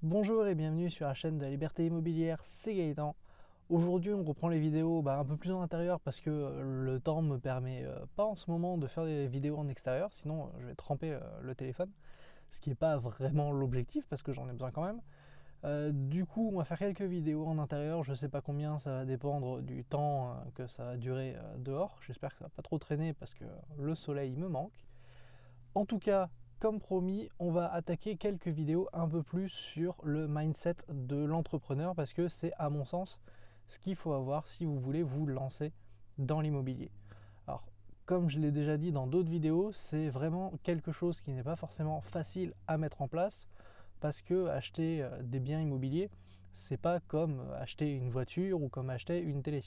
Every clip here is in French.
Bonjour et bienvenue sur la chaîne de la Liberté Immobilière, c'est Gaëtan. Aujourd'hui on reprend les vidéos un peu plus en intérieur parce que le temps me permet pas en ce moment de faire des vidéos en extérieur, sinon je vais tremper le téléphone, ce qui n'est pas vraiment l'objectif parce que j'en ai besoin quand même. Du coup on va faire quelques vidéos en intérieur, je sais pas combien, ça va dépendre du temps que ça va durer dehors. J'espère que ça va pas trop traîner parce que le soleil me manque. En tout cas, comme promis, on va attaquer quelques vidéos un peu plus sur le mindset de l'entrepreneur parce que c'est à mon sens ce qu'il faut avoir si vous voulez vous lancer dans l'immobilier. Alors, comme je l'ai déjà dit dans d'autres vidéos, c'est vraiment quelque chose qui n'est pas forcément facile à mettre en place parce que acheter des biens immobiliers, c'est pas comme acheter une voiture ou comme acheter une télé.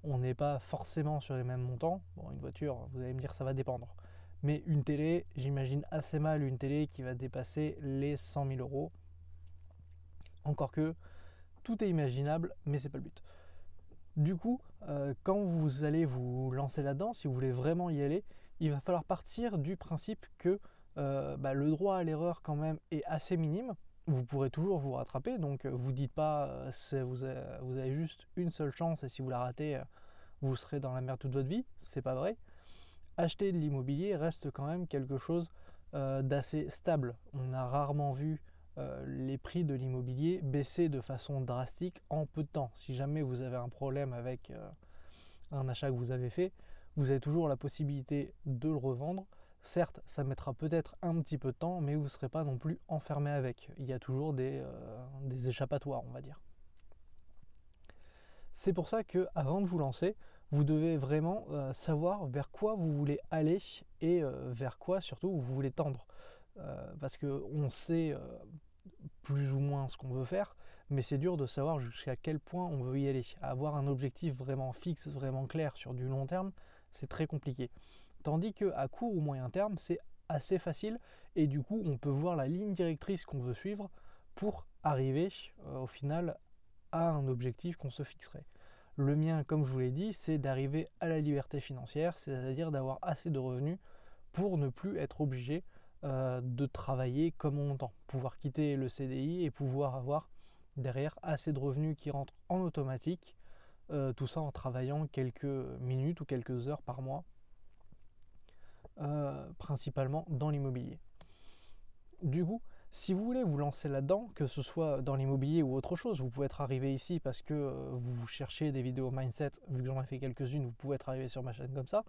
On n'est pas forcément sur les mêmes montants. Bon, une voiture, vous allez me dire, ça va dépendre. Mais une télé, j'imagine assez mal une télé qui va dépasser les 100 000 euros. Encore que tout est imaginable, mais c'est pas le but. Du coup, quand vous allez vous lancer là-dedans, si vous voulez vraiment y aller, il va falloir partir du principe que le droit à l'erreur quand même est assez minime. Vous pourrez toujours vous rattraper, donc vous dites pas vous avez juste une seule chance et si vous la ratez, vous serez dans la merde toute votre vie. C'est pas vrai. Acheter de l'immobilier reste quand même quelque chose d'assez stable. On a rarement vu les prix de l'immobilier baisser de façon drastique en peu de temps. Si jamais vous avez un problème avec un achat que vous avez fait, vous avez toujours la possibilité de le revendre. Certes, ça mettra peut-être un petit peu de temps, mais vous ne serez pas non plus enfermé avec. Il y a toujours des échappatoires, on va dire. C'est pour ça que avant de vous lancer, vous devez vraiment savoir vers quoi vous voulez aller et vers quoi surtout vous voulez tendre. Parce qu'on sait plus ou moins ce qu'on veut faire, mais c'est dur de savoir jusqu'à quel point on veut y aller. Avoir un objectif vraiment fixe, vraiment clair sur du long terme, c'est très compliqué. Tandis qu'à court ou moyen terme, c'est assez facile et du coup, on peut voir la ligne directrice qu'on veut suivre pour arriver au final à un objectif qu'on se fixerait. Le mien, comme je vous l'ai dit, c'est d'arriver à la liberté financière, c'est-à-dire d'avoir assez de revenus pour ne plus être obligé de travailler comme on entend, pouvoir quitter le CDI et pouvoir avoir derrière assez de revenus qui rentrent en automatique, tout ça en travaillant quelques minutes ou quelques heures par mois, principalement dans l'immobilier. Du coup, si vous voulez vous lancer là-dedans, que ce soit dans l'immobilier ou autre chose, vous pouvez être arrivé ici parce que vous cherchez des vidéos mindset, vu que j'en ai fait quelques-unes, vous pouvez être arrivé sur ma chaîne comme ça,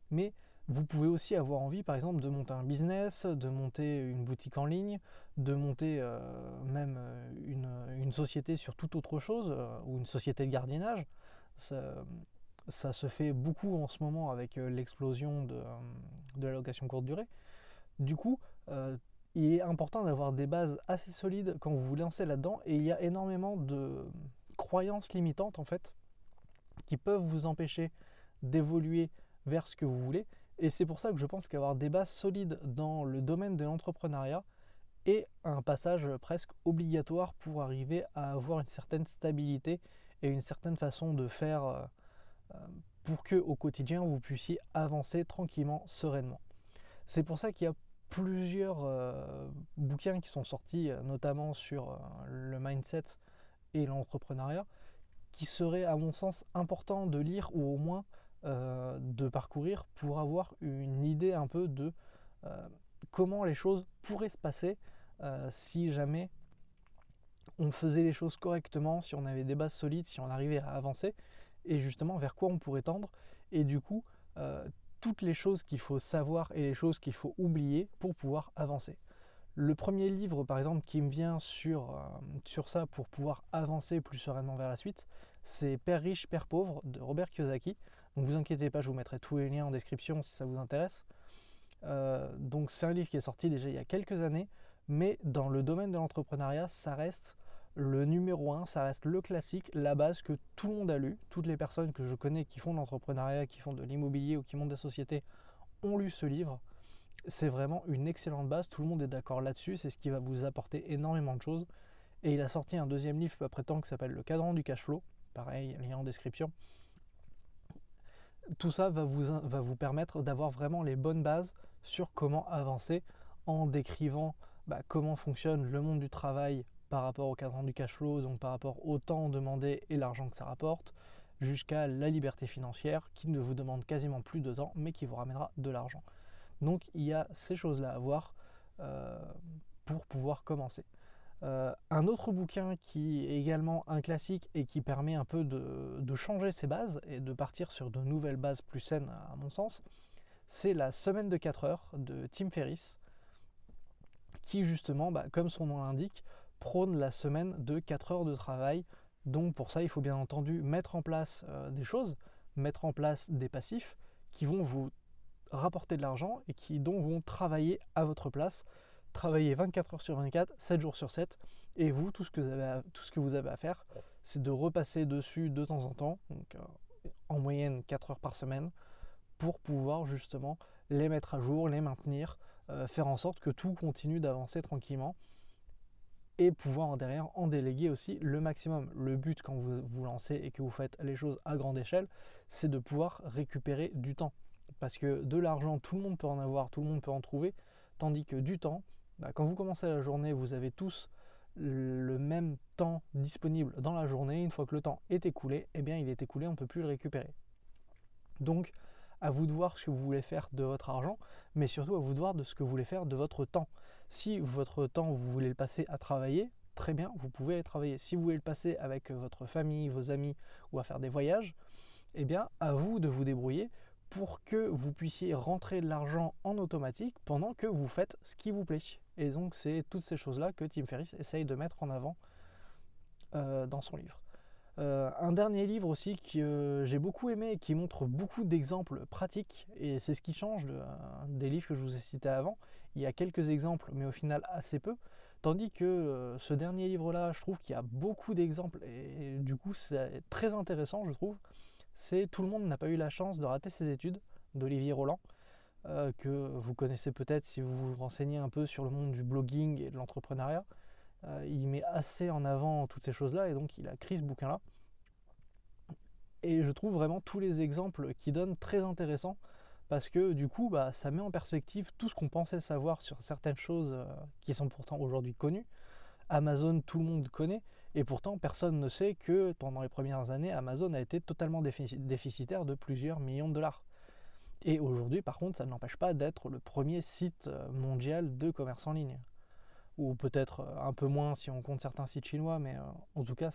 mais vous pouvez aussi avoir envie par exemple de monter un business, de monter une boutique en ligne, de monter même une société sur toute autre chose, ou une société de gardiennage. Ça se fait beaucoup en ce moment avec l'explosion de la location courte durée. Du coup, il est important d'avoir des bases assez solides quand vous vous lancez là-dedans et il y a énormément de croyances limitantes en fait qui peuvent vous empêcher d'évoluer vers ce que vous voulez et c'est pour ça que je pense qu'avoir des bases solides dans le domaine de l'entrepreneuriat est un passage presque obligatoire pour arriver à avoir une certaine stabilité et une certaine façon de faire pour que au quotidien vous puissiez avancer tranquillement, sereinement. C'est pour ça qu'il y a plusieurs bouquins qui sont sortis, notamment sur le mindset et l'entrepreneuriat, qui seraient à mon sens importants de lire ou au moins de parcourir pour avoir une idée un peu de comment les choses pourraient se passer si jamais on faisait les choses correctement, si on avait des bases solides, si on arrivait à avancer et justement vers quoi on pourrait tendre et du coup toutes les choses qu'il faut savoir et les choses qu'il faut oublier pour pouvoir avancer. Le premier livre par exemple qui me vient sur ça pour pouvoir avancer plus sereinement vers la suite, c'est Père riche, Père pauvre de Robert Kiyosaki. Donc vous inquiétez pas, je vous mettrai tous les liens en description si ça vous intéresse. Donc c'est un livre qui est sorti déjà il y a quelques années, mais dans le domaine de l'entrepreneuriat, ça reste le numéro un, ça reste le classique, la base que tout le monde a lu. Toutes les personnes que je connais qui font de l'entrepreneuriat, qui font de l'immobilier ou qui montent des sociétés ont lu ce livre. C'est vraiment une excellente base, tout le monde est d'accord là-dessus, c'est ce qui va vous apporter énormément de choses. Et il a sorti un deuxième livre peu après temps qui s'appelle Le cadran du cash flow, pareil, lien en description. Tout ça va vous permettre d'avoir vraiment les bonnes bases sur comment avancer en décrivant comment fonctionne le monde du travail par rapport au cadran du cash flow, donc par rapport au temps demandé et l'argent que ça rapporte, jusqu'à la liberté financière qui ne vous demande quasiment plus de temps mais qui vous ramènera de l'argent. Donc il y a ces choses-là à voir pour pouvoir commencer. Un autre bouquin qui est également un classique et qui permet un peu de changer ses bases et de partir sur de nouvelles bases plus saines à mon sens, c'est la semaine de 4 heures de Tim Ferriss qui justement, comme son nom l'indique, prône la semaine de 4 heures de travail. Donc pour ça il faut bien entendu mettre en place des choses, mettre en place des passifs qui vont vous rapporter de l'argent et qui donc vont travailler à votre place, travailler 24 heures sur 24, 7 jours sur 7, et vous, tout ce que vous avez à faire, c'est de repasser dessus de temps en temps, donc en moyenne 4 heures par semaine, pour pouvoir justement les mettre à jour, les maintenir, faire en sorte que tout continue d'avancer tranquillement, et pouvoir derrière en déléguer aussi le maximum. Le but quand vous vous lancez et que vous faites les choses à grande échelle, c'est de pouvoir récupérer du temps. Parce que de l'argent, tout le monde peut en avoir, tout le monde peut en trouver, tandis que du temps, quand vous commencez la journée, vous avez tous le même temps disponible dans la journée. Une fois que le temps est écoulé, eh bien il est écoulé, on ne peut plus le récupérer. Donc à vous de voir ce que vous voulez faire de votre argent, mais surtout à vous de voir de ce que vous voulez faire de votre temps. Si votre temps, vous voulez le passer à travailler, très bien, vous pouvez aller travailler. Si vous voulez le passer avec votre famille, vos amis ou à faire des voyages, eh bien à vous de vous débrouiller pour que vous puissiez rentrer de l'argent en automatique pendant que vous faites ce qui vous plaît. Et donc c'est toutes ces choses-là que Tim Ferriss essaye de mettre en avant dans son livre. Un dernier livre aussi que j'ai beaucoup aimé et qui montre beaucoup d'exemples pratiques, et c'est ce qui change des livres que je vous ai cités avant. Il y a quelques exemples, mais au final assez peu. Tandis que ce dernier livre-là, je trouve qu'il y a beaucoup d'exemples, et du coup c'est très intéressant, je trouve. C'est Tout le monde n'a pas eu la chance de rater ses études, d'Olivier Roland, que vous connaissez peut-être si vous vous renseignez un peu sur le monde du blogging et de l'entrepreneuriat. Il met assez en avant toutes ces choses-là, et donc il a écrit ce bouquin-là. Et je trouve vraiment tous les exemples qu'il donne très intéressants, parce que du coup ça met en perspective tout ce qu'on pensait savoir sur certaines choses qui sont pourtant aujourd'hui connues. Amazon, tout le monde connaît, et pourtant personne ne sait que pendant les premières années, Amazon a été totalement déficitaire de plusieurs millions de dollars. Et aujourd'hui, par contre, ça ne l'empêche pas d'être le premier site mondial de commerce en ligne. Ou peut-être un peu moins si on compte certains sites chinois, mais en tout cas,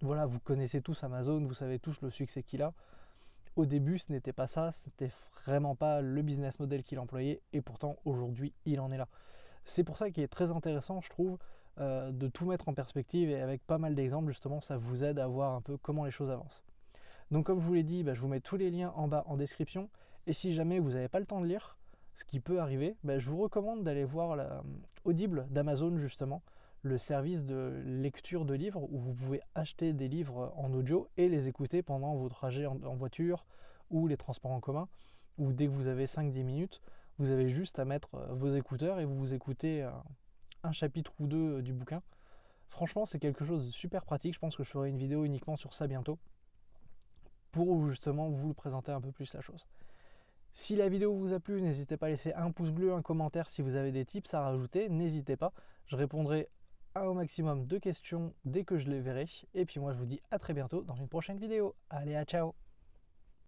voilà, vous connaissez tous Amazon, vous savez tous le succès qu'il a. Au début, ce n'était pas ça, c'était vraiment pas le business model qu'il employait, et pourtant aujourd'hui, il en est là. C'est pour ça qu'il est très intéressant, je trouve, de tout mettre en perspective, et avec pas mal d'exemples, justement, ça vous aide à voir un peu comment les choses avancent. Donc comme je vous l'ai dit, je vous mets tous les liens en bas en description, et si jamais vous n'avez pas le temps de lire, ce qui peut arriver, je vous recommande d'aller voir Audible d'Amazon, justement, le service de lecture de livres où vous pouvez acheter des livres en audio et les écouter pendant vos trajets en voiture ou les transports en commun, ou dès que vous avez 5-10 minutes, vous avez juste à mettre vos écouteurs et vous écoutez un chapitre ou deux du bouquin. Franchement, c'est quelque chose de super pratique. Je pense que je ferai une vidéo uniquement sur ça bientôt pour justement vous présenter un peu plus la chose. Si la vidéo vous a plu, n'hésitez pas à laisser un pouce bleu, un commentaire si vous avez des tips à rajouter, n'hésitez pas. Je répondrai au maximum de questions dès que je les verrai. Et puis moi je vous dis à très bientôt dans une prochaine vidéo. Allez, à ciao!